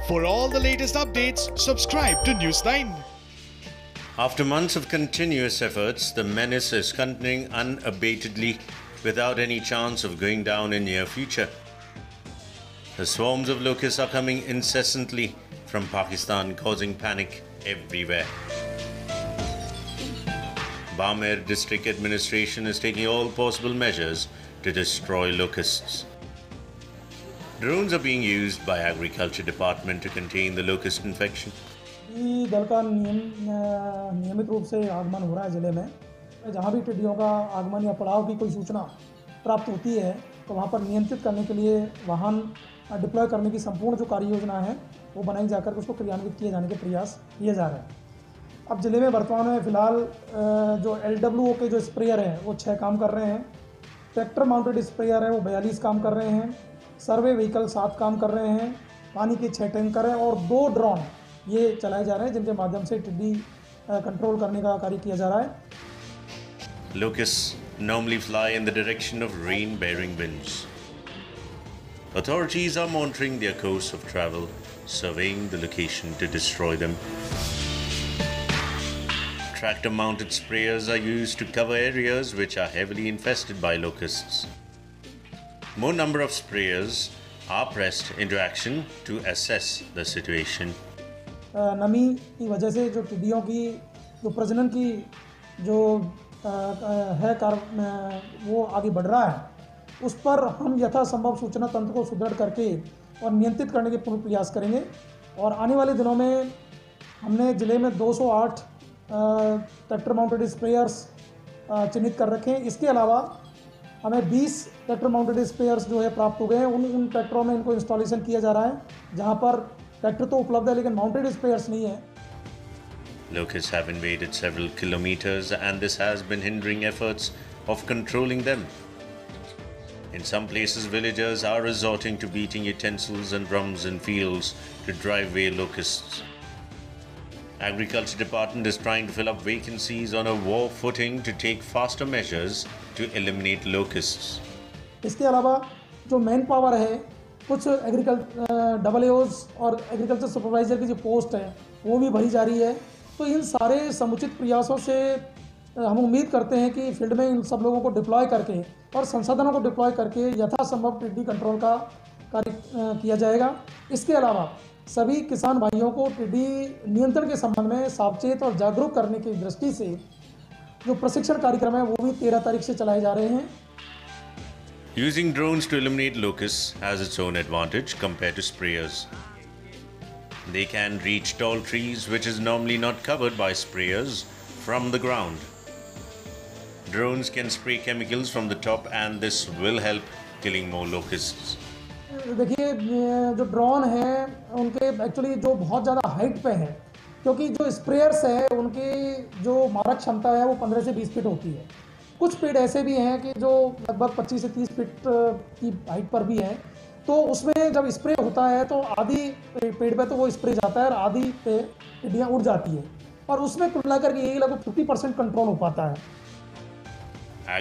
For all the latest updates, subscribe to News9. After months of continuous efforts, the menace is continuing unabatedly without any chance of going down in near future. The swarms of locusts are coming incessantly from Pakistan, causing panic everywhere. Barmer District Administration is taking all possible measures to destroy locusts. Drones are being used by Agriculture Department to contain the locust infection. दल का नियमित रूप से आगमन हो रहा है ज़िले में। जहाँ भी टिड्डियों का आगमन या पड़ाव की कोई सूचना प्राप्त होती है तो वहाँ पर नियंत्रित करने के लिए वाहन डिप्लॉय करने की संपूर्ण जो कार्य योजना है वो बनाई जाकर उसको क्रियान्वित किए जाने के प्रयास किए जा रहे हैं। अब ज़िले में वर्तमान में फ़िलहाल जो LWO के जो स्प्रेयर हैं वो 6 काम कर रहे हैं, ट्रैक्टर माउंटेड स्प्रेयर है वो 42 काम कर रहे हैं, सर्वे व्हीकल 7 काम कर रहे हैं, पानी के 6 टैंकर हैं और 2 ड्रोन ये चलाए जा रहे हैं जिनके माध्यम से टिड्डी कंट्रोल करने का कार्य किया जा रहा है। Locusts normally fly in the direction of rain-bearing winds. Authorities are monitoring their course of travel, surveying the location to destroy them. Tractor-mounted sprayers are used to cover areas which are heavily infested by locusts. More number of sprayers are pressed into action to assess the situation. नमी की वजह से जो टिड्डियों की जो प्रजनन की जो है वो आगे बढ़ रहा है, उस पर हम यथासंभव सूचना तंत्र को सुदृढ़ करके और नियंत्रित करने के पूर्ण प्रयास करेंगे। और आने वाले दिनों में हमने ज़िले में 208 ट्रैक्टर माउंटेड स्प्रेयर्स चिन्हित कर रखे हैं। इसके अलावा हमें 20 ट्रैक्टर माउंटेड स्प्रेयर्स जो है प्राप्त हो गए हैं। उन ट्रैक्टरों में इनको इंस्टॉलेशन किया जा रहा है, जहां पर ट्रैक्टर तो उपलब्ध है लेकिन माउंटेड स्प्रेयर्स नहीं है। Locusts have invaded several kilometers and this has been hindering efforts of controlling them. In some places, villagers are resorting to beating utensils and drums in fields to drive away locusts. Agriculture Department is trying to fill up vacancies on a war footing to take faster measures to eliminate locusts. इसके अलावा जो man power है, कुछ AAOs और agriculture supervisor की जो post है वो भी भरी जा रही है। तो इन सारे समुचित प्रयासों से हम उम्मीद करते हैं कि फील्ड में इन सब लोगों को डिप्लॉय करके और संसाधनों को डिप्लॉय करके यथासंभव टिड्डी कंट्रोल का कार्य किया जाएगा। इसके अलावा सभी किसान भाइयों को टिड्डी नियंत्रण के संबंध में सावचेत और जागरूक करने की दृष्टि से जो प्रशिक्षण कार्यक्रम है वो भी 13 तारीख से चलाए जा रहे हैं। Using drones to eliminate locusts has its own advantage compared to sprayers. They can reach tall trees which is normally not covered by sprayers from the ground. Drones can spray chemicals from the top and this will help killing more locusts. देखिए जो drone हैं उनके actually जो बहुत ज़्यादा height पे है, क्योंकि जो स्प्रेयर्स है उनकी जो मारक क्षमता है वो 15 से 20 फीट होती है। कुछ पेड़ ऐसे भी हैं कि जो लगभग 25 से 30 फीट की हाइट पर भी हैं, तो उसमें जब स्प्रे होता है तो आधी पेड़ पे तो वो स्प्रे जाता है और आधी पे टिड्डियाँ उड़ जाती है और उसमें कुल मिलाकर के यही लगभग 50% कंट्रोल हो पाता है।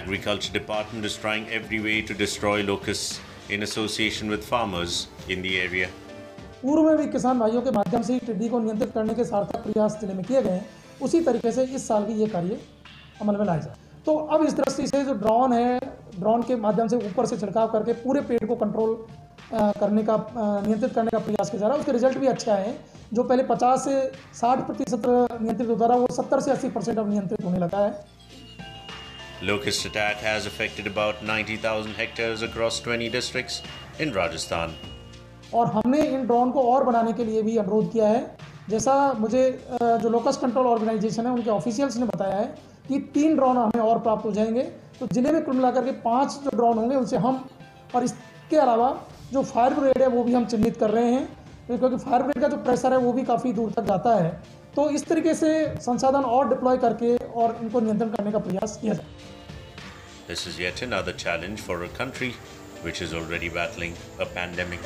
Agriculture Department is trying every way to destroy locusts in association with farmers in the area. पूर्व में भी किसान भाइयों के माध्यम से टिड्डी को नियंत्रित करने के सार्थक प्रयास जिले में किए गए हैं, उसी तरीके से इस साल भी ये कार्य अमल में लाया जाए। तो अब इस दृष्टि से जो ड्रोन है, ड्रोन के माध्यम से ऊपर से छिड़काव करके पूरे पेड़ को कंट्रोल करने का नियंत्रित करने का प्रयास किया जा रहा है। उसके रिजल्ट भी अच्छा है। जो पहले 50 से 60% नियंत्रित होता रहा वो 70 से 80% अब नियंत्रित होने लगा है। Locust attack has affected about 90,000 hectares across 20 districts in Rajasthan. और हमने इन ड्रोन को और बढ़ाने के लिए भी अनुरोध किया है। जैसा मुझे जो लोकस्ट कंट्रोल ऑर्गेनाइजेशन है उनके ऑफिशियल्स ने बताया है कि 3 ड्रोन हमें और प्राप्त हो जाएंगे, तो जिले में कुल मिलाकर के 5 जो ड्रोन होंगे उनसे हम, और इसके अलावा जो फायर ब्रिगेड है वो भी हम चिन्हित कर रहे हैं, क्योंकि फायर ब्रिगेड का जो प्रेशर है वो भी काफ़ी दूर तक जाता है। तो इस तरीके से संसाधन और डिप्लॉय करके और इनको नियंत्रण करने का प्रयास किया जाए। This is yet another challenge for a country which is already battling a pandemic.